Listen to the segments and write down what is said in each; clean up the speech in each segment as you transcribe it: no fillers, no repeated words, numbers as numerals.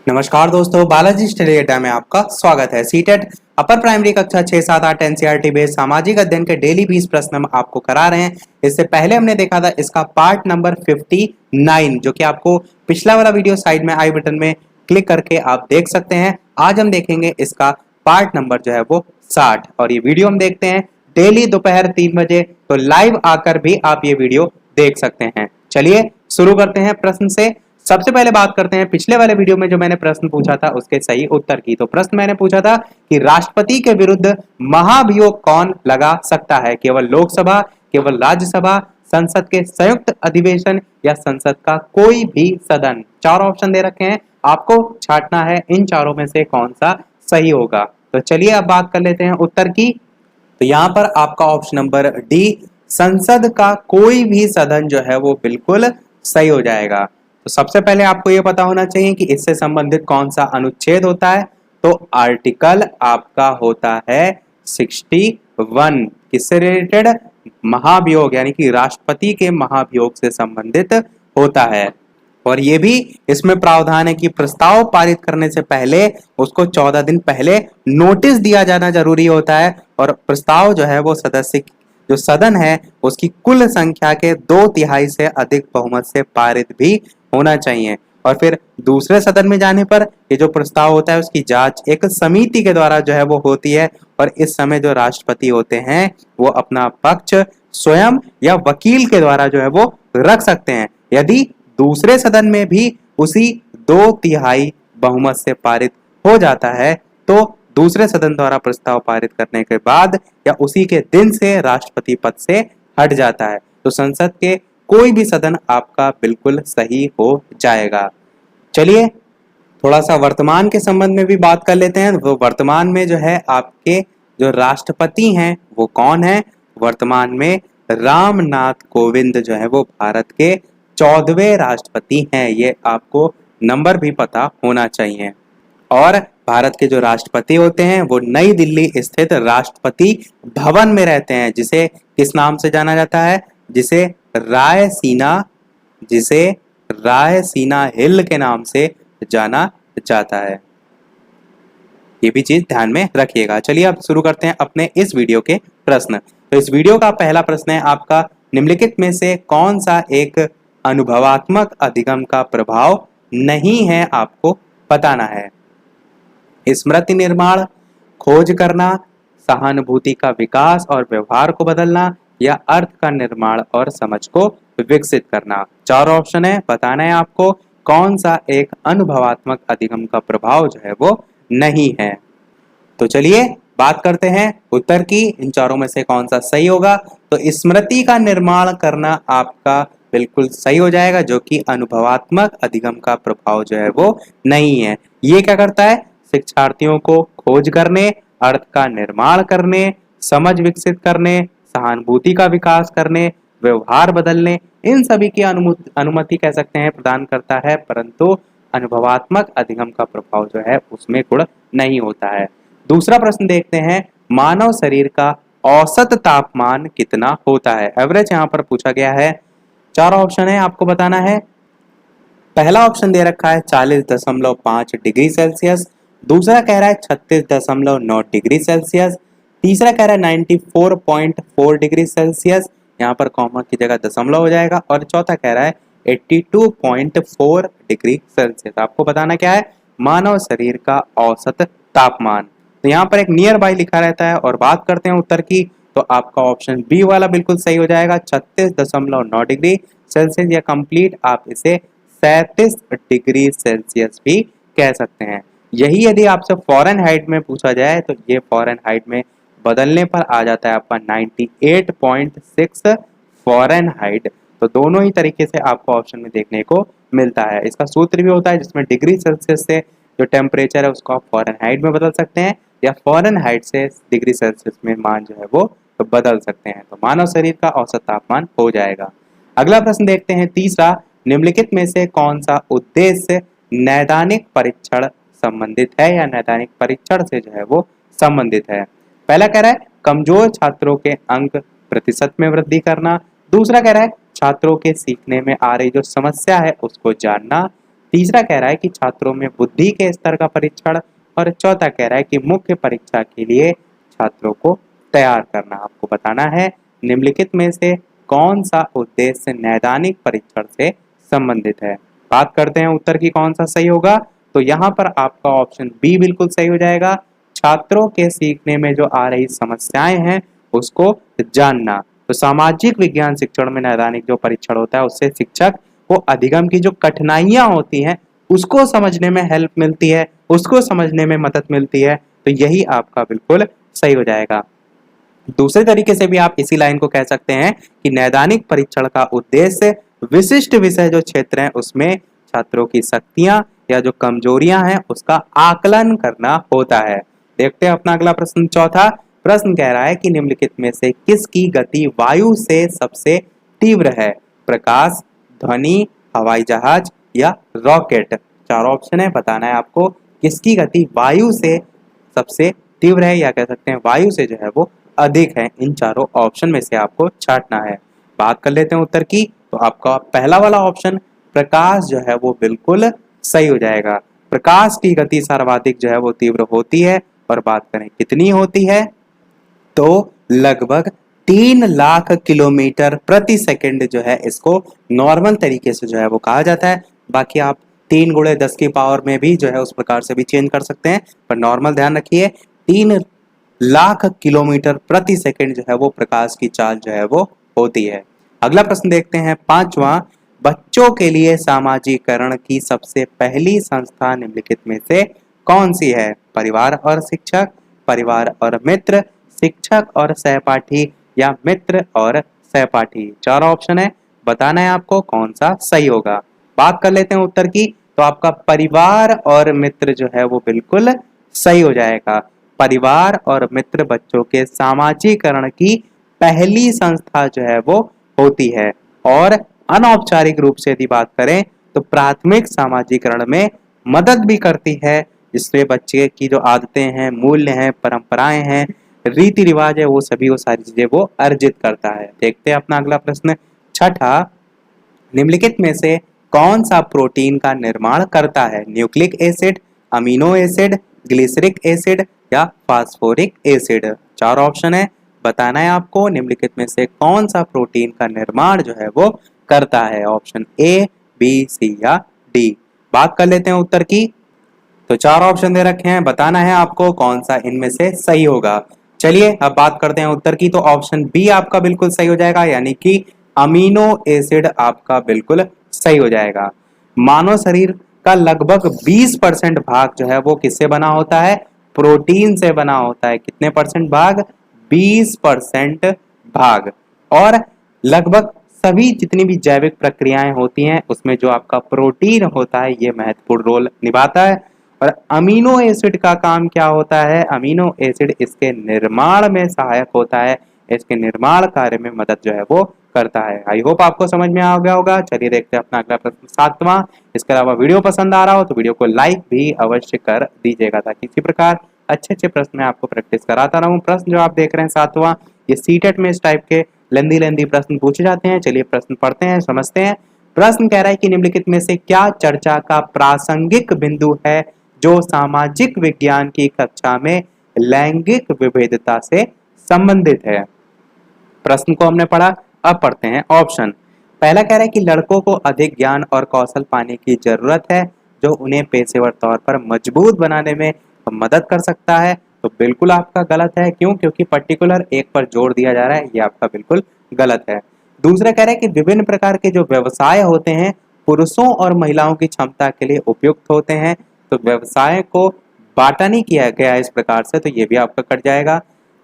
नमस्कार दोस्तों, बालाजी स्टडी अड्डा में आपका स्वागत है। सीटेट अपर प्राइमरी कक्षा 6, 7, 8 एनसीईआरटी बेस्ड सामाजिक अध्ययन के डेली 20 प्रश्न हम आपको करा रहे हैं। इससे पहले हमने देखा था इसका पार्ट नंबर 59, जो कि आपको पिछला वाला वीडियो साइड में आई बटन में क्लिक करके आप देख सकते हैं। आज हम देखेंगे इसका पार्ट नंबर जो है वो 60, और ये वीडियो हम देखते हैं डेली दोपहर 3 बजे, तो लाइव आकर भी आप ये वीडियो देख सकते हैं। चलिए शुरू करते हैं प्रश्न से। सबसे पहले बात करते हैं पिछले वाले वीडियो में जो मैंने प्रश्न पूछा था उसके सही उत्तर की। तो प्रश्न मैंने पूछा था कि राष्ट्रपति के विरुद्ध महाभियोग कौन लगा सकता है? केवल लोकसभा, केवल राज्यसभा, संसद के संयुक्त अधिवेशन या संसद का कोई भी सदन। चार ऑप्शन दे रखे हैं, आपको छांटना है इन चारों में से कौन सा सही होगा। तो चलिए अब बात कर लेते हैं उत्तर की। तो यहां पर आपका ऑप्शन नंबर डी, संसद का कोई भी सदन जो है वो बिल्कुल सही हो जाएगा। तो सबसे पहले आपको यह पता होना चाहिए कि इससे संबंधित कौन सा अनुच्छेद होता है। तो आर्टिकल आपका होता है 61। किससे रिलेटेड? महाभियोग, यानी कि राष्ट्रपति के महाभियोग से संबंधित होता है। और ये भी इसमें प्रावधान है कि प्रस्ताव पारित करने से पहले उसको 14 दिन पहले नोटिस दिया जाना जरूरी होता है, और प्रस्ताव जो है वो सदस्य जो सदन है उसकी कुल संख्या के 2/3 से अधिक बहुमत से पारित भी होना चाहिए। और फिर दूसरे सदन में जाने पर ये जो प्रस्ताव होता है उसकी जांच एक समिति के द्वारा जो है वो होती है, और इस समय जो राष्ट्रपति होते हैं वो अपना पक्ष स्वयं या वकील के द्वारा जो है वो रख सकते हैं। यदि दूसरे सदन में भी उसी 2/3 बहुमत से पारित हो जाता है तो दूसरे सदन द्वारा प्रस्ताव पारित करने के बाद या उसी के दिन से राष्ट्रपति पद से हट जाता है। तो संसद के कोई भी सदन आपका बिल्कुल सही हो जाएगा। चलिए थोड़ा सा वर्तमान के संबंध में भी बात कर लेते हैं। वो वर्तमान में जो है आपके जो राष्ट्रपति हैं वो कौन है? वर्तमान में रामनाथ कोविंद जो है वो भारत के 14वें राष्ट्रपति हैं। ये आपको नंबर भी पता होना चाहिए। और भारत के जो राष्ट्रपति होते हैं वो नई दिल्ली स्थित राष्ट्रपति भवन में रहते हैं, जिसे किस नाम से जाना जाता है? जिसे रायसीना हिल के नाम से जाना जाता है। ये भी चीज ध्यान में रखिएगा। चलिए अब शुरू करते हैं अपने इस वीडियो के प्रश्न। तो इस वीडियो का पहला प्रश्न है आपका, निम्नलिखित में से कौन सा एक अनुभवात्मक अधिगम का प्रभाव नहीं है? आपको बताना है। स्मृति निर्माण, खोज करना, सहानुभूति का विकास और व्यवहार को बदलना, या अर्थ का निर्माण और समझ को विकसित करना। चार ऑप्शन है, बताना है आपको कौन सा एक अनुभवात्मक अधिगम का प्रभाव जो है वो नहीं है। तो चलिए बात करते हैं उत्तर की, इन चारों में से कौन सा सही होगा। तो स्मृति का निर्माण करना आपका बिल्कुल सही हो जाएगा, जो कि अनुभवात्मक अधिगम का प्रभाव जो है वो नहीं है। ये क्या करता है? शिक्षार्थियों को खोज करने, अर्थ का निर्माण करने, समझ विकसित करने, सहानुभूति का विकास करने, व्यवहार बदलने, इन सभी की अनुमति कह सकते हैं प्रदान करता है, परंतु अनुभवात्मक अधिगम का प्रभाव जो है उसमें गुण नहीं होता है। दूसरा प्रश्न देखते हैं, मानव शरीर का औसत तापमान कितना होता है? एवरेज यहाँ पर पूछा गया है। चार ऑप्शन है, आपको बताना है। पहला ऑप्शन दे रखा है 40.5 डिग्री सेल्सियस, दूसरा कह रहा है 36.9 डिग्री सेल्सियस, तीसरा कह रहा है 94.4 डिग्री सेल्सियस, यहाँ पर कॉमा की जगह दशमलव हो जाएगा, और चौथा कह रहा है 82.4 डिग्री सेल्सियस। आपको बताना क्या है? मानव शरीर का औसत तापमान। तो यहाँ पर एक नियर बाई लिखा रहता है। और बात करते हैं उत्तर की, तो आपका ऑप्शन बी वाला बिल्कुल सही हो जाएगा, 36.9 डिग्री सेल्सियस, या कंप्लीट आप इसे 37 डिग्री सेल्सियस भी कह सकते हैं। यही यदि आपसे फॉरेन हाइट में पूछा जाए तो ये फॉरेन हाइट में बदलने पर आ जाता है आपका 98.6 फॉरेन हाइट। तो दोनों ही तरीके से आपको ऑप्शन में देखने को मिलता है। इसका सूत्र भी होता है जिसमें डिग्री सेल्सियस से जो टेम्परेचर है उसको आप फॉरेन हाइट में बदल सकते हैं, या फॉरेन हाइट से डिग्री सेल्सियस में मान जो है वो तो बदल सकते हैं। तो मानव शरीर का औसत तापमान हो जाएगा। अगला प्रश्न देखते हैं, तीसरा, निम्नलिखित में से कौन सा उद्देश्य नैदानिक परीक्षण संबंधित है या नैदानिक परीक्षण से जो है वो संबंधित है? पहला कह रहा है कमजोर छात्रों के अंक प्रतिशत में वृद्धि करना, दूसरा कह रहा है छात्रों के सीखने में आ रही जो समस्या है उसको जानना, तीसरा कह रहा है कि छात्रों में बुद्धि के स्तर का परीक्षण, और चौथा कह रहा है कि मुख्य परीक्षा के लिए छात्रों को तैयार करना। आपको बताना है निम्नलिखित में से कौन सा उद्देश्य नैदानिक परीक्षण से संबंधित है। बात करते हैं उत्तर की कौन सा सही होगा, तो यहाँ पर आपका ऑप्शन बी बिल्कुल सही हो जाएगा। छात्रों के सीखने में जो आ रही समस्याएं हैं उसको जानना। तो सामाजिक विज्ञान शिक्षण में नैदानिक जो परीक्षण होता है उससे शिक्षक को अधिगम की जो कठिनाइयां होती हैं उसको समझने में हेल्प मिलती है, उसको समझने में मदद मिलती है। तो यही आपका बिल्कुल सही हो जाएगा। दूसरे तरीके से भी आप इसी लाइन को कह सकते हैं कि नैदानिक परीक्षण का उद्देश्य विशिष्ट विषय जो क्षेत्र हैं उसमें छात्रों की शक्तियां या जो कमजोरियां हैं उसका आकलन करना होता है। देखते हैं अपना अगला प्रश्न। चौथा प्रश्न कह रहा है कि निम्नलिखित में से किसकी गति वायु से सबसे तीव्र है। प्रकाश, ध्वनि, हवाई जहाज या रॉकेट। चार ऑप्शन है, बताना है आपको किसकी गति वायु से सबसे तीव्र है या कह सकते हैं वायु से जो है वो अधिक है। इन चारों ऑप्शन में से आपको छांटना है। बात कर लेते हैं उत्तर की, तो आपका पहला वाला ऑप्शन प्रकाश जो है वो बिल्कुल सही हो जाएगा। प्रकाश की गति सर्वाधिक जो है वो तीव्र होती है, और बात करें कितनी होती है तो लगभग 3 लाख किलोमीटर प्रति सेकंड जो है इसको नॉर्मल तरीके से जो है वो कहा जाता है। बाकी आप 3 × 10 की पावर में भी जो है उस प्रकार से भी चेंज कर सकते हैं, पर नॉर्मल ध्यान रखिए 3 लाख किलोमीटर प्रति सेकंड जो है वो प्रकाश की चाल जो है वो होती है। अगला प्रश्न देखते हैं पांचवा। बच्चों के लिए सामाजिकरण की सबसे पहली संस्था निम्नलिखित में से कौन सी है। परिवार और शिक्षक, परिवार और मित्र, शिक्षक और सहपाठी या मित्र और सहपाठी। चार ऑप्शन है, बताना है आपको कौन सा सही होगा। बात कर लेते हैं उत्तर की, तो आपका परिवार और मित्र जो है वो बिल्कुल सही हो जाएगा। परिवार और मित्र बच्चों के सामाजिकरण की पहली संस्था जो है वो होती है। और अनौपचारिक रूप से यदि बात करें तो प्राथमिक सामाजिकरण में मदद भी करती है, जिससे बच्चे की जो आदतें हैं, मूल्य हैं, परंपराएं हैं, रीति रिवाज है, वो सभी वो सारी चीजें वो अर्जित करता है। देखते हैं अपना अगला प्रश्न। छठा, निम्नलिखित में से कौन सा प्रोटीन का निर्माण करता है। Nucleic acid, amino acid, glyceric acid या फास्फोरिक एसिड। चार ऑप्शन है, बताना है आपको निम्नलिखित में से कौन सा प्रोटीन का निर्माण जो है वो करता है। ऑप्शन ए, बी, सी या डी। बात कर लेते हैं उत्तर की, तो चार ऑप्शन दे रखे हैं, बताना है आपको कौन सा इनमें से सही होगा। चलिए अब बात करते हैं उत्तर की, तो ऑप्शन बी आपका बिल्कुल सही हो जाएगा, यानी कि अमीनो एसिड आपका बिल्कुल सही हो जाएगा। मानव शरीर का लगभग 20% भाग जो है वो किससे बना होता है। प्रोटीन से बना होता है। कितने परसेंट भाग, 20% भाग। और लगभग सभी जितनी भी जैविक प्रक्रियाएं होती हैं उसमें जो आपका प्रोटीन होता है ये महत्वपूर्ण रोल निभाता है। और अमीनो एसिड का काम क्या होता है, अमीनो एसिड इसके निर्माण में सहायक होता है, इसके निर्माण कार्य में मदद जो है वो करता है। आई होप आपको समझ में आ गया होगा। चलिए देखते हैं अपना अगला प्रश्न सातवां। इसके अलावा वीडियो पसंद आ रहा हो तो वीडियो को लाइक भी अवश्य कर दीजिएगा, ताकि इसी प्रकार अच्छे अच्छे प्रश्न मैं आपको प्रैक्टिस कराता रहूं। प्रश्न जो आप देख रहे हैं सातवां, ये सीटेट में इस टाइप के लेंदी प्रश्न पूछे जाते हैं। चलिए प्रश्न पढ़ते हैं, समझते हैं। प्रश्न कह रहा है कि निम्नलिखित में से क्या चर्चा का प्रासंगिक बिंदु है जो सामाजिक विज्ञान की कक्षा में लैंगिक विभेदता से संबंधित है। प्रश्न को हमने पढ़ा, अब पढ़ते हैं ऑप्शन। पहला कह रहा है कि लड़कों को अधिक ज्ञान और कौशल पाने की जरूरत है जो उन्हें पेशेवर तौर पर मजबूत बनाने में मदद कर सकता है। तो बिल्कुल आपका गलत है। क्यों? क्योंकि पर्टिकुलर एक पर जोर दिया जा रहा है, ये आपका बिल्कुल गलत है। दूसरा कह रहा है कि विभिन्न प्रकार के जो व्यवसाय होते हैं पुरुषों और महिलाओं की क्षमता के लिए उपयुक्त होते हैं। तो व्यवसाय को बांटा नहीं किया गया इस प्रकार से, तो ये भी आपका कट जाएगा।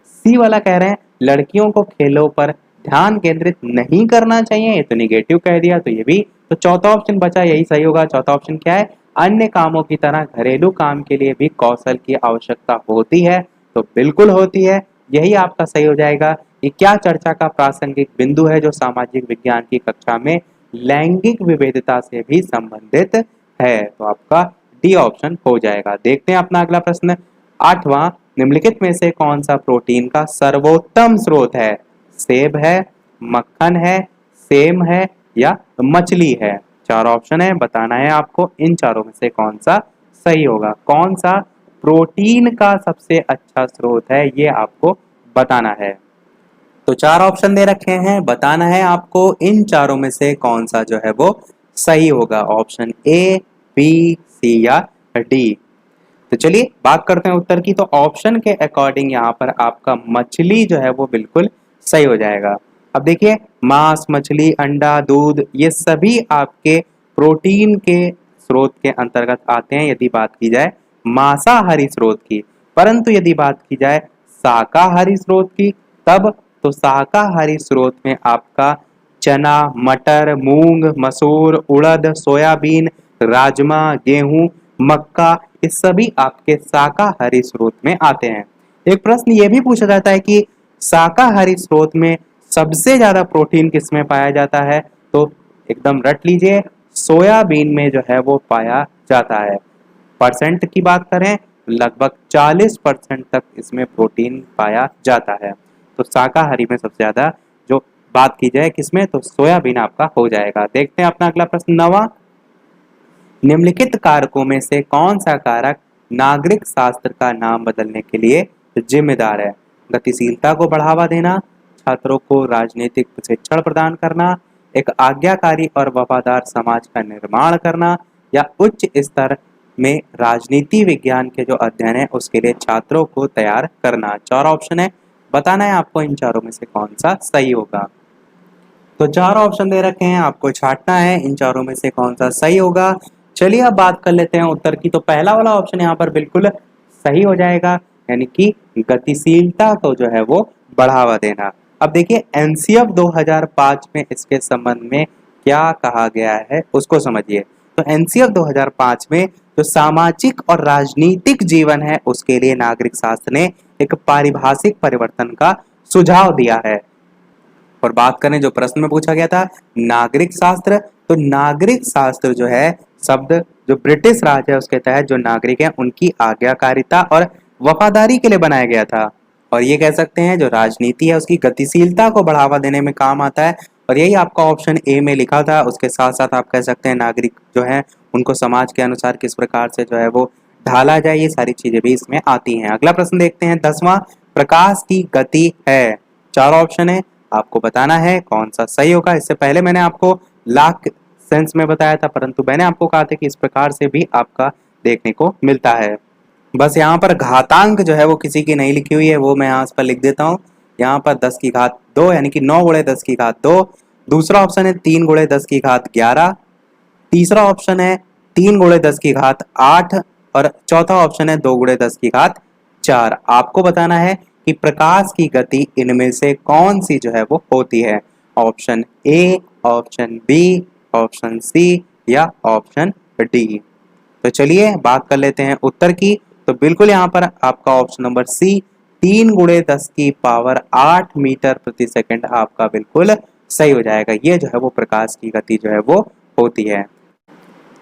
सी वाला कह रहे हैं लड़कियों को खेलों पर ध्यान केंद्रित नहीं करना चाहिए, ये तो निगेटिव कह दिया, तो ये भी। तो चौथा ऑप्शन बचा, यही सही होगा। चौथा ऑप्शन क्या है, अन्य कामों की तरह घरेलू काम के लिए भी कौशल की आवश्यकता होती है। तो बिल्कुल होती है, यही आपका सही हो जाएगा। ये क्या चर्चा का प्रासंगिक बिंदु है जो सामाजिक विज्ञान की कक्षा में लैंगिक विभेदता से भी संबंधित है। तो आपका डी ऑप्शन हो जाएगा। देखते हैं अपना अगला प्रश्न आठवां। निम्नलिखित में से कौन सा प्रोटीन का सर्वोत्तम स्रोत है। सेब है, मक्खन है, सेम है या मछली है। चार ऑप्शन है, बताना है आपको इन चारों में से कौन सा सही होगा। कौन सा प्रोटीन का सबसे अच्छा स्रोत है ये आपको बताना है। तो चार ऑप्शन दे रखे हैं, बताना है आपको इन चारों में से कौन सा जो है वो सही होगा। ऑप्शन ए, बी, सी या डी। तो चलिए बात करते हैं उत्तर की। तो ऑप्शन के अकॉर्डिंग यहाँ पर आपका मछली जो है वो बिल्कुल सही हो जाएगा। अब देखिए, मांस, मछली, अंडा, दूध ये सभी आपके प्रोटीन के स्रोत के अंतर्गत आते हैं यदि बात की जाए मांसाहारी स्रोत की। परंतु यदि बात की जाए शाकाहारी स्रोत की, तब तो शाकाहारी स्रोत में आपका चना, मटर, मूंग, मसूर, उड़द, सोयाबीन, राजमा, गेहूं, मक्का ये सभी आपके शाकाहारी स्रोत में आते हैं। एक प्रश्न ये भी पूछा जाता है कि शाकाहारी स्रोत में सबसे ज्यादा प्रोटीन किसमें पाया जाता है? तो एकदम रट लीजिए, सोयाबीन में जो है वो पाया जाता है। परसेंट की बात करें, लगभग 40% तक इसमें प्रोटीन पाया जाता है। तो शाकाहारी में सबसे ज्यादा जो बात की जाए किसमें, तो सोयाबीन आपका हो जाएगा। देखते हैं अपना अगला प्रश्न 9वां। निम्नलिखित कारकों में से कौन सा कारक नागरिक शास्त्र का नाम बदलने के लिए जिम्मेदार है? गतिशीलता को बढ़ावा देना, छात्रों को राजनीतिक प्रशिक्षण प्रदान करना, एक आज्ञाकारी और वफादार समाज का निर्माण करना, या उच्च स्तर में राजनीति विज्ञान के जो अध्ययन है उसके लिए छात्रों को तैयार करना। चार ऑप्शन है, बताना है आपको इन चारों में से कौन सा सही होगा। तो चार ऑप्शन दे रखे हैं, आपको छांटना है इन चारों में से कौन सा सही होगा। चलिए अब बात कर लेते हैं उत्तर की। तो पहला वाला ऑप्शन यहाँ पर बिल्कुल सही हो जाएगा, यानी कि गतिशीलता को जो है वो बढ़ावा देना। अब देखिए, एनसीएफ 2005 में इसके संबंध में क्या कहा गया है उसको समझिए। तो एनसीएफ 2005 में जो सामाजिक और राजनीतिक जीवन है उसके लिए नागरिक शास्त्र ने एक पारिभाषिक परिवर्तन का सुझाव दिया है। और बात करें जो प्रश्न में पूछा गया था नागरिक शास्त्र, तो नागरिक शास्त्र जो है शब्द जो ब्रिटिश राज है उसके तहत जो नागरिक हैं उनकी आज्ञाकारिता और वफादारी के लिए बनाया गया था। और ये कह सकते हैं जो राजनीति है उसकी गतिशीलता को बढ़ावा देने में काम आता है। और यही आपका ऑप्शन ए में लिखा था। उसके साथ साथ आप कह सकते हैं नागरिक जो है उनको समाज के अनुसार किस प्रकार से जो है वो ढाला जाए, ये सारी चीजें भी इसमें आती हैं। अगला प्रश्न देखते हैं 10वां। प्रकाश की गति है। चार ऑप्शन है, आपको बताना है कौन सा सही होगा। इससे पहले मैंने आपको लाख सेंस में बताया था, परंतु मैंने आपको कहा था कि इस प्रकार से भी आपका देखने को मिलता है। बस यहाँ पर घातांक जो है वो किसी की नहीं लिखी हुई है, वो मैं यहाँ पर लिख देता हूँ। यहाँ पर 10 की घात 2 यानी कि 9 गुणे 10 की घात 2। दूसरा ऑप्शन है 3 गुणे 10 की घात 11। तीसरा ऑप्शन है 3 गुणे 10 की घात 8। और चौथा ऑप्शन है 2 गुणे 10 की घात 4। आपको बताना है कि प्रकाश की गति इनमें से कौन सी जो है वो होती है। Option A, option B, option C या ऑप्शन डी। तो चलिए बात कर लेते हैं उत्तर की। तो बिल्कुल यहाँ पर आपका ऑप्शन नंबर सी 3 गुणे 10 की पावर 8 मीटर प्रति सेकंड आपका बिल्कुल सही हो जाएगा। ये जो है वो प्रकाश की गति जो है वो होती है।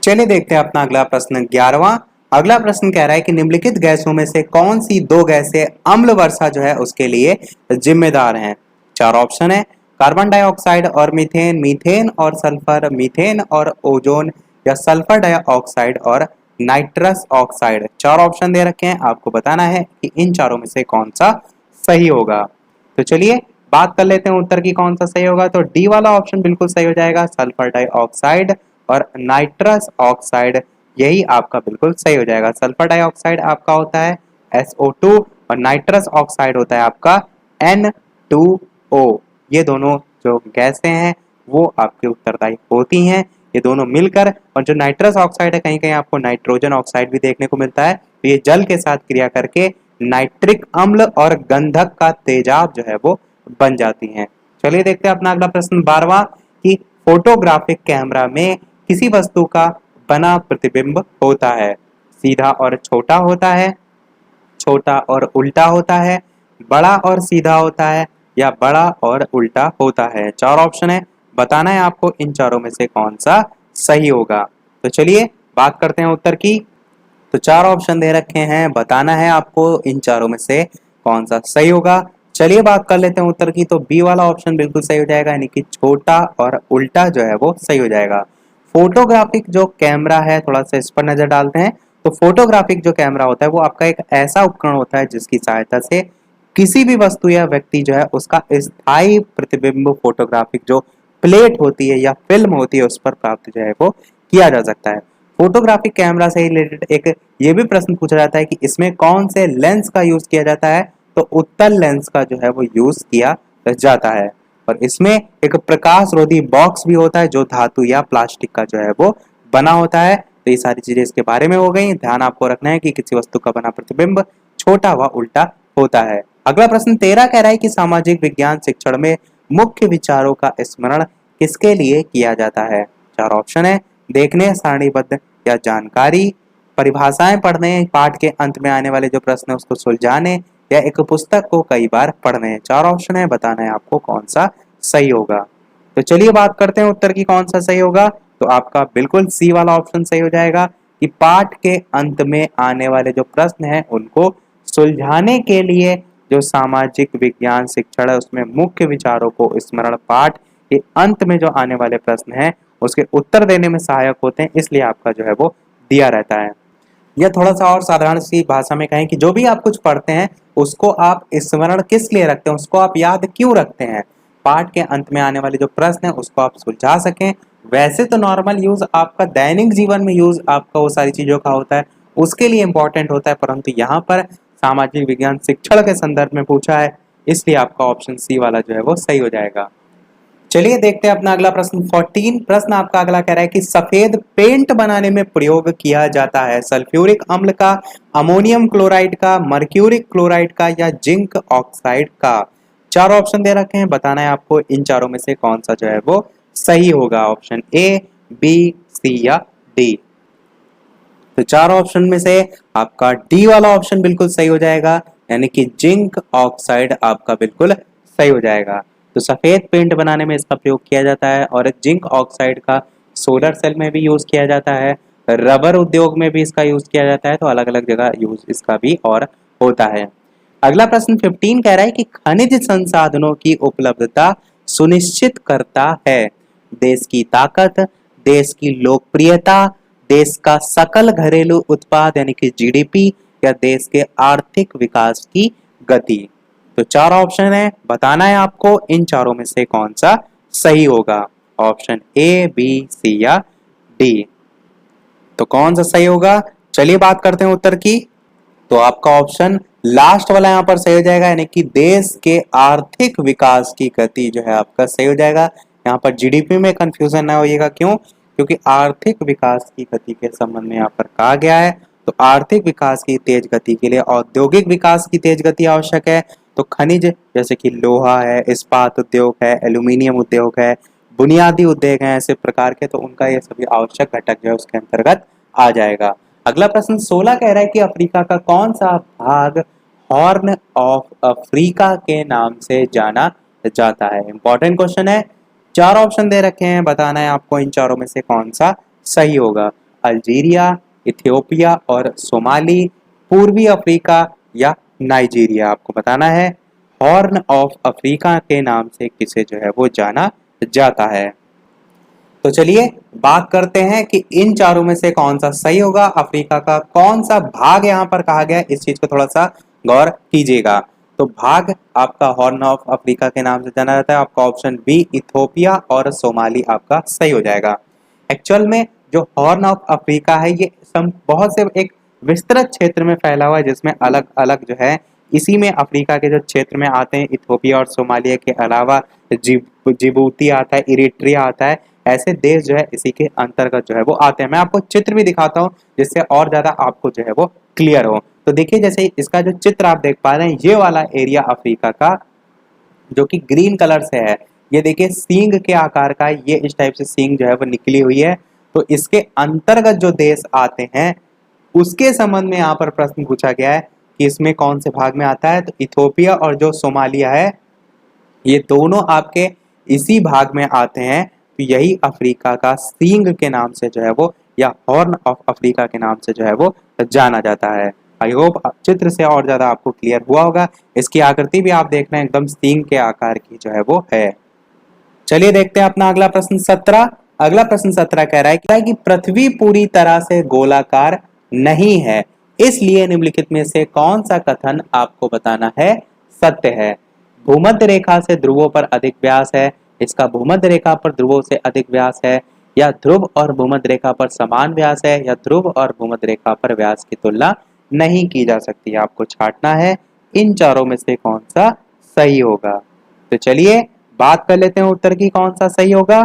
चलिए देखते हैं अपना अगला प्रश्न 11वां। अगला प्रश्न कह रहा है कि निम्नलिखित गैसों में से कौन सी दो गैसें अम्ल वर्षा जो है उसके लिए जिम्मेदार हैं। चार ऑप्शन है, कार्बन डाइऑक्साइड और मीथेन, मीथेन और सल्फर, मीथेन और ओजोन, या सल्फर डाइऑक्साइड और नाइट्रस ऑक्साइड। चार ऑप्शन दे रखे हैं, आपको बताना है कि इन चारों में से कौन सा सही होगा। तो चलिए बात कर लेते हैं उत्तर की कौन सा सही होगा। तो डी वाला ऑप्शन बिल्कुल सही हो जाएगा, सल्फर डाइऑक्साइड और नाइट्रस ऑक्साइड, यही आपका बिल्कुल सही हो जाएगा। सल्फर डाइऑक्साइड आपका होता है SO2 और नाइट्रस ऑक्साइड होता है आपका N2O। ये दोनों जो गैसें हैं वो आपके उत्तरदायी होती हैं, ये दोनों मिलकर। और जो नाइट्रस ऑक्साइड है कहीं कहीं आपको नाइट्रोजन ऑक्साइड भी देखने को मिलता है। तो ये जल के साथ क्रिया करके नाइट्रिक अम्ल और गंधक का तेजाब जो है वो बन जाती हैं। चलिए देखते हैं अपना अगला प्रश्न 12वां कि फोटोग्राफिक कैमरा में किसी वस्तु का बना प्रतिबिंब होता है। सीधा और छोटा होता है, छोटा और उल्टा होता है, बड़ा और सीधा होता है, या बड़ा और उल्टा होता है। चार ऑप्शन है, बताना है आपको इन चारों में से कौन सा सही होगा। तो चलिए बात करते हैं उत्तर की। तो चार ऑप्शन दे रखे हैं, बताना है आपको इन चारों में से कौन सा सही होगा। चलिए बात कर लेते हैं उत्तर की। तो बी वाला ऑप्शन बिल्कुल सही हो जाएगा, यानी कि छोटा और उल्टा जो है वो सही हो जाएगा। फोटोग्राफिक जो कैमरा है, थोड़ा सा इस पर नजर डालते हैं। तो फोटोग्राफिक जो कैमरा होता है वो आपका एक ऐसा उपकरण होता है जिसकी सहायता से किसी भी वस्तु या व्यक्ति जो है उसका स्थायी प्रतिबिंब फोटोग्राफिक जो प्लेट होती है या फिल्म होती है उस पर प्राप्त जो है वो किया जा सकता है। फोटोग्राफिक कैमरा से रिलेटेड एक ये भी प्रश्न पूछा जाता है कि इसमें कौन से लेंस का यूज किया जाता है, तो उत्तल लेंस का जो है वो यूज किया जाता है। और इसमें एक प्रकाश रोधी बॉक्स भी होता है जो धातु या प्लास्टिक का जो है वो बना होता है। तो ये सारी चीजें इसके बारे में हो गई। ध्यान आपको रखना है कि किसी वस्तु का बना प्रतिबिंब छोटा व उल्टा होता है। अगला प्रश्न 13 कह रहा है कि सामाजिक विज्ञान शिक्षण में मुख्य विचारों का स्मरण किसके लिए किया जाता है। 4 ऑप्शन है, देखने, सारणीबद्ध या जानकारी, परिभाषाएं पढ़ने, पाठ के अंत में आने वाले जो प्रश्न है उसको सुलझाने, या एक पुस्तक को कई बार पढ़ने। 4 ऑप्शन है, बताना है आपको कौन सा सही होगा। तो चलिए बात करते हैं उत्तर की कौन सा सही होगा। तो आपका बिल्कुल सी वाला ऑप्शन सही हो जाएगा कि पाठ के अंत में आने वाले जो प्रश्न हैं उनको सुलझाने के लिए जो सामाजिक विज्ञान शिक्षण है उसमें मुख्य विचारों को स्मरण पाठ के अंत में जो आने वाले प्रश्न हैं उसके उत्तर देने में सहायक होते हैं, इसलिए आपका जो है वो दिया रहता है। या थोड़ा सा और साधारण सी भाषा में कहें कि जो भी आप कुछ पढ़ते हैं उसको आप स्मरण किस लिए रखते हैं, उसको आप याद क्यों रखते हैं। पाठ के अंत में आने वाले जो प्रश्न है उसको आप सुलझा सकें। वैसे तो नॉर्मल यूज आपका दैनिक जीवन में यूज आपका वो सारी चीजों का होता है, उसके लिए इंपॉर्टेंट होता है, परंतु यहाँ पर सामाजिक विज्ञान शिक्षण के संदर्भ में पूछा है, इसलिए आपका ऑप्शन सी वाला जो है वो सही हो जाएगा। चलिए देखते हैं अपना अगला प्रश्न 14। प्रश्न आपका अगला कह रहा है कि सफेद पेंट बनाने में प्रयोग किया जाता है सल्फ्यूरिक अम्ल का, अमोनियम क्लोराइड का, मर्क्यूरिक क्लोराइड का या जिंक ऑक्साइड का। 4 ऑप्शन दे रखे हैं, बताना है आपको इन चारों में से कौन सा जो है वो सही होगा। ऑप्शन ए, बी, सी या डी। तो 4 ऑप्शन में से आपका डी वाला ऑप्शन बिल्कुल सही हो जाएगा, यानी कि जिंक ऑक्साइड आपका बिल्कुल सही हो जाएगा। तो सफेद पेंट बनाने में इसका प्रयोग किया जाता है और जिंक ऑक्साइड का सोलर सेल में भी यूज किया जाता है, रबर उद्योग में भी इसका यूज किया जाता है। तो अलग अलग जगह यूज इसका भी और होता है। अगला प्रश्न 15 कह रहा है कि खनिज संसाधनों की उपलब्धता सुनिश्चित करता है देश की ताकत, देश की लोकप्रियता, देश का सकल घरेलू उत्पाद यानी कि जीडीपी, या देश के आर्थिक विकास की गति। तो 4 ऑप्शन है, बताना है आपको इन चारों में से कौन सा सही होगा। ऑप्शन ए, बी, सी या डी। तो कौन सा सही होगा, चलिए बात करते हैं उत्तर की। तो आपका ऑप्शन लास्ट वाला यहाँ पर सही हो जाएगा, यानी कि देश के आर्थिक विकास की गति जो है आपका सही हो जाएगा। यहाँ पर जीडीपी में कंफ्यूजन ना होइएगा, क्यों, क्योंकि आर्थिक विकास की गति के संबंध में यहाँ पर कहा गया है। तो आर्थिक विकास की तेज गति के लिए औद्योगिक विकास की तेज गति आवश्यक है। तो खनिज जैसे कि लोहा है, इस्पात उद्योग है, एल्यूमिनियम उद्योग है, बुनियादी उद्योग है ऐसे प्रकार के, तो उनका ये सभी आवश्यक घटक जो है उसके अंतर्गत आ जाएगा। अगला प्रश्न 16 कह रहा है कि अफ्रीका का कौन सा भाग हॉर्न ऑफ अफ्रीका के नाम से जाना जाता है। इंपॉर्टेंट क्वेश्चन है। 4 ऑप्शन दे रखे हैं, बताना है आपको इन चारों में से कौन सा सही होगा। अल्जीरिया, इथियोपिया और सोमाली, पूर्वी अफ्रीका या नाइजीरिया। आपको बताना है हॉर्न ऑफ अफ्रीका के नाम से किसे जो है वो जाना जाता है। तो चलिए बात करते हैं कि इन चारों में से कौन सा सही होगा। अफ्रीका का कौन सा भाग यहाँ पर कहा गया है, इस चीज को थोड़ा सा गौर कीजिएगा। तो भाग आपका हॉर्न ऑफ अफ्रीका के नाम से जाना जाता है। आपका ऑप्शन बी, इथियोपिया और सोमाली आपका सही हो जाएगा। एक्चुअल में जो हॉर्न ऑफ अफ्रीका है ये बहुत से एक विस्तृत क्षेत्र में फैला हुआ है, जिसमें अलग अलग जो है इसी में अफ्रीका के जो क्षेत्र में आते हैं, इथियोपिया और सोमालिया के अलावा जिबूती आता है, इरिट्रिया आता है, ऐसे देश जो है इसी के अंतर्गत जो है वो आते हैं। मैं आपको चित्र भी दिखाता हूँ जिससे और ज्यादा आपको जो है वो क्लियर हो। तो देखिए जैसे इसका जो चित्र आप देख पा रहे हैं, ये वाला एरिया अफ्रीका का जो कि ग्रीन कलर से है, ये देखिए सींग के आकार का, ये इस टाइप से सींग जो है वो निकली हुई है। तो इसके अंतर्गत जो देश आते हैं उसके संबंध में यहाँ पर प्रश्न पूछा गया है कि इसमें कौन से भाग में आता है। तो इथियोपिया और जो सोमालिया है ये दोनों आपके इसी भाग में आते हैं। तो यही अफ्रीका का सींग के नाम से जो है वो, या हॉर्न ऑफ अफ्रीका के नाम से जो है वो जाना जाता है। आई होप चित्र से और ज्यादा आपको क्लियर हुआ होगा। इसकी आकृति भी आप देख रहे हैं एकदम सींग के आकार की जो है वो है। चलिए देखते हैं अपना अगला प्रश्न 17। अगला प्रश्न 17 कह रहा है कि पृथ्वी पूरी तरह से गोलाकार नहीं है, इसलिए निम्नलिखित में से कौन सा कथन आपको बताना है सत्य है। भूमध्य रेखा से ध्रुवों पर अधिक व्यास है, इसका भूमध्य रेखा पर ध्रुवों से अधिक व्यास है, या ध्रुव और भूमध्य रेखा पर समान व्यास है, या ध्रुव और भूमध्य रेखा पर व्यास की तुलना नहीं की जा सकती। आपको छांटना है इन चारों में से कौन सा सही होगा। तो चलिए बात कर लेते हैं उत्तर की, कौन सा सही होगा।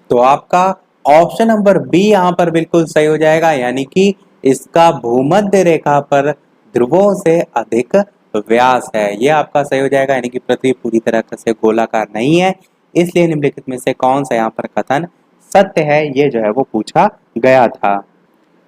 तो आपका ऑप्शन नंबर बी यहां पर बिल्कुल सही हो जाएगा, यानी कि इसका भूमध्य रेखा पर ध्रुवों से अधिक व्यास है, ये आपका सही हो जाएगा। यानी कि पृथ्वी पूरी तरह से गोलाकार नहीं है, इसलिए निम्नलिखित में से कौन सा यहाँ पर कथन सत्य है, ये जो है वो पूछा गया था।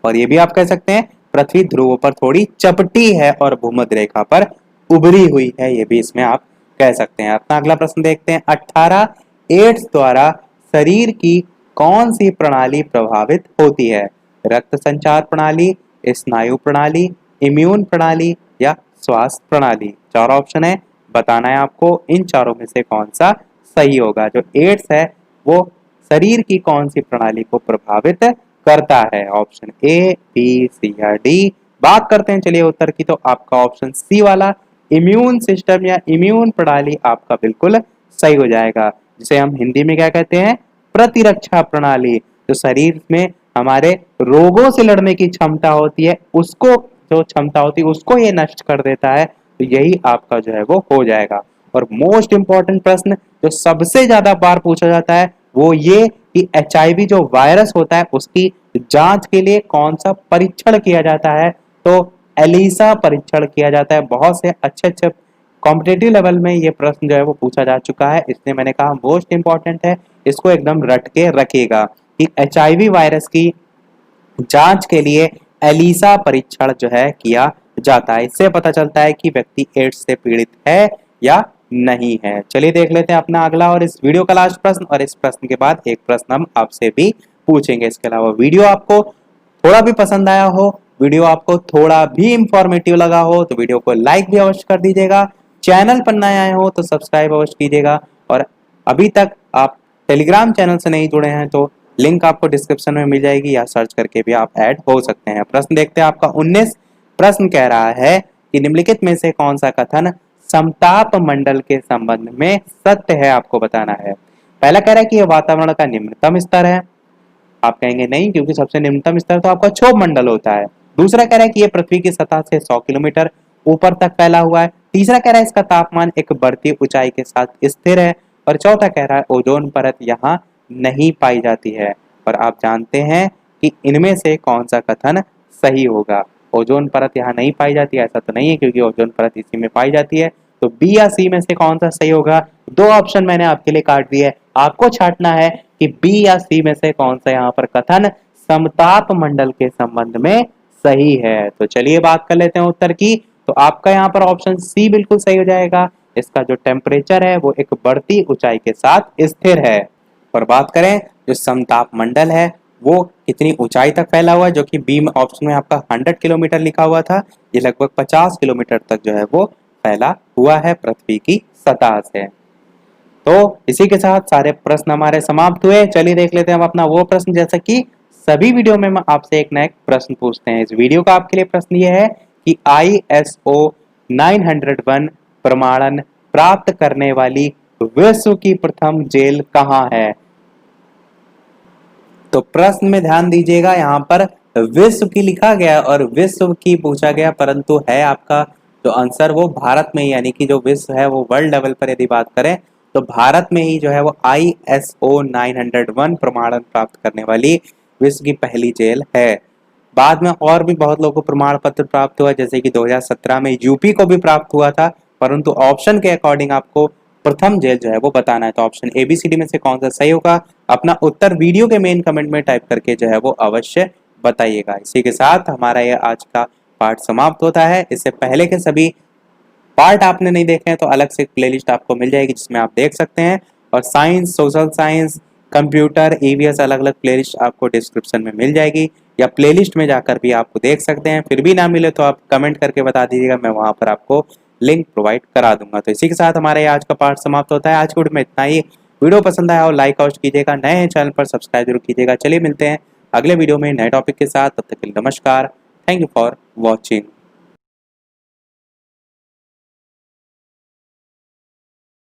और ये भी आप कह सकते हैं पृथ्वी ध्रुवों पर थोड़ी चपटी है और भूमध्य रेखा पर उभरी हुई है, ये भी इसमें आप कह सकते हैं। अपना अगला प्रश्न देखते हैं। 18 एड्स द्वारा शरीर की कौन सी प्रणाली प्रभावित होती है। रक्त संचार प्रणाली, स्नायु प्रणाली, इम्यून प्रणाली या स्वास्थ्य प्रणाली। चार ऑप्शन है, बताना है आपको इन चारों में से कौन सा सही होगा। जो एड्स है वो शरीर की कौन सी प्रणाली को प्रभावित करता है। ऑप्शन ए, बी, सी या डी। बात करते हैं चलिए उत्तर की, तो आपका ऑप्शन सी वाला इम्यून सिस्टम या इम्यून प्रणाली आपका बिल्कुल सही हो जाएगा, जिसे हम हिंदी में क्या कहते हैं, प्रतिरक्षा प्रणाली। जो शरीर में हमारे रोगों से लड़ने की क्षमता होती है, उसको जो क्षमता होती है उसको ये नष्ट कर देता है, तो यही आपका जो है वो हो जाएगा। और मोस्ट इंपॉर्टेंट प्रश्न जो सबसे ज्यादा बार पूछा जाता है वो ये कि HIV जो वायरस होता है उसकी जांच के लिए कौन सा परीक्षण किया जाता है। तो एलिसा परीक्षण किया जाता है। बहुत से अच्छे अच्छे कॉम्पिटेटिव लेवल में ये प्रश्न जो है वो पूछा जा चुका है, इसलिए मैंने कहा मोस्ट इंपॉर्टेंट है, इसको एकदम रट के रखिएगा कि HIV वायरस की जांच के लिए एलिसा परीक्षण जो है किया जाता है। इससे पता चलता है कि व्यक्ति एड्स से पीड़ित है या नहीं है। चलिए देख लेते हैं अपना अगला और इस वीडियो का लास्ट प्रश्न, और इस प्रश्न के बाद एक प्रश्न हम आपसे भी पूछेंगे। इसके अलावा वीडियो आपको थोड़ा भी पसंद आया हो, वीडियो आपको थोड़ा भी इंफॉर्मेटिव लगा हो, तो वीडियो को लाइक भी अवश्य कर दीजिएगा। चैनल पर नए आए हो तो सब्सक्राइब अवश्य कीजिएगा, और अभी तक आप टेलीग्राम चैनल से नहीं जुड़े हैं तो लिंक आपको डिस्क्रिप्शन में मिल जाएगी, या सर्च करके भी आप ऐड हो सकते हैं। प्रश्न देखते हैं आपका 19 प्रश्न कह रहा है कि निम्नलिखित में से कौन सा कथन समताप मंडल के संबंध में सत्य है, आपको बताना है। पहला कह रहा है कि यह वातावरण का निम्नतम स्तर है, आप कहेंगे नहीं, क्योंकि सबसे निम्नतम स्तर तो आपका क्षोभ मंडल होता है। दूसरा कह रहा है कि यह पृथ्वी की सतह से 100 किलोमीटर ऊपर तक फैला हुआ है। तीसरा कह रहा है इसका तापमान एक बढ़ती ऊंचाई के साथ स्थिर है। और चौथा कह रहा है ओजोन परत यहाँ नहीं पाई जाती है। और आप जानते हैं कि इनमें से कौन सा कथन सही होगा। ओजोन परत यहाँ नहीं पाई जाती है ऐसा तो नहीं है, क्योंकि ओजोन परत इसी में पाई जाती है। तो बी या सी में से कौन सा सही होगा। दो ऑप्शन मैंने आपके लिए काट दिए, आपको छांटना है कि बी या सी में से कौन सा यहाँ पर कथन समताप मंडल के संबंध में सही है। तो चलिए बात कर लेते हैं उत्तर की। तो आपका यहाँ पर ऑप्शन सी बिल्कुल सही हो जाएगा। इसका जो टेम्परेचर है वो एक बढ़ती ऊंचाई के साथ स्थिर है। और बात करें जो समताप मंडल है वो कितनी ऊंचाई तक फैला हुआ है, जो कि बी ऑप्शन में आपका 100 किलोमीटर लिखा हुआ था, ये लगभग 50 किलोमीटर तक जो है वो फैला हुआ है पृथ्वी की सतह से। तो इसी के साथ सारे प्रश्न हमारे समाप्त हुए। चलिए देख लेते हैं हम अपना वो प्रश्न, जैसा कि सभी वीडियो में हम आपसे एक ना एक प्रश्न पूछते हैं। इस वीडियो का आपके लिए प्रश्न ये है कि ISO 901 प्रमाणन प्राप्त करने वाली विश्व की प्रथम जेल कहाँ है। तो प्रश्न में ध्यान दीजिएगा, यहाँ पर विश्व की लिखा गया और विश्व की पूछा गया, परंतु है आपका जो आंसर वो भारत में ही, यानी कि जो विश्व है वो वर्ल्ड लेवल पर यदि बात करें तो भारत में ही जो है वो ISO 901 प्रमाणन प्राप्त करने वाली विश्व की पहली जेल है। बाद में और भी बहुत लोगों को प्रमाण पत्र प्राप्त हुआ, जैसे कि 2017 में यूपी को भी प्राप्त हुआ था, परंतु ऑप्शन के अकॉर्डिंग आपको प्रथम जेल जो है वो बताना है। तो ऑप्शन ABCD में से कौन सा सही होगा, अपना उत्तर वीडियो के मेन कमेंट में टाइप करके जो है वो अवश्य बताइएगा। इसी के साथ हमारा यह आज का पार्ट समाप्त होता है। इससे पहले के सभी पार्ट आपने नहीं देखे हैं तो अलग से प्लेलिस्ट आपको मिल जाएगी, जिसमें आप देख सकते हैं। और science, social science, computer, EVS अलग अलग प्लेलिस्ट आपको डिस्क्रिप्शन में मिल जाएगी, या प्लेलिस्ट में जाकर भी आपको देख सकते हैं। फिर भी ना मिले तो आप कमेंट करके बता दीजिएगा, मैं वहां पर आपको लिंक प्रोवाइड करा दूंगा। तो इसी के साथ हमारा आज का पार्ट समाप्त होता है। आज के वीडियो में इतना ही। वीडियो पसंद आया हो लाइक और कीजिएगा, नए हैं चैनल पर सब्सक्राइब जरूर कीजिएगा। चलिए मिलते हैं अगले वीडियो में नए टॉपिक के साथ, तब तक के लिए नमस्कार। Thank you for watching.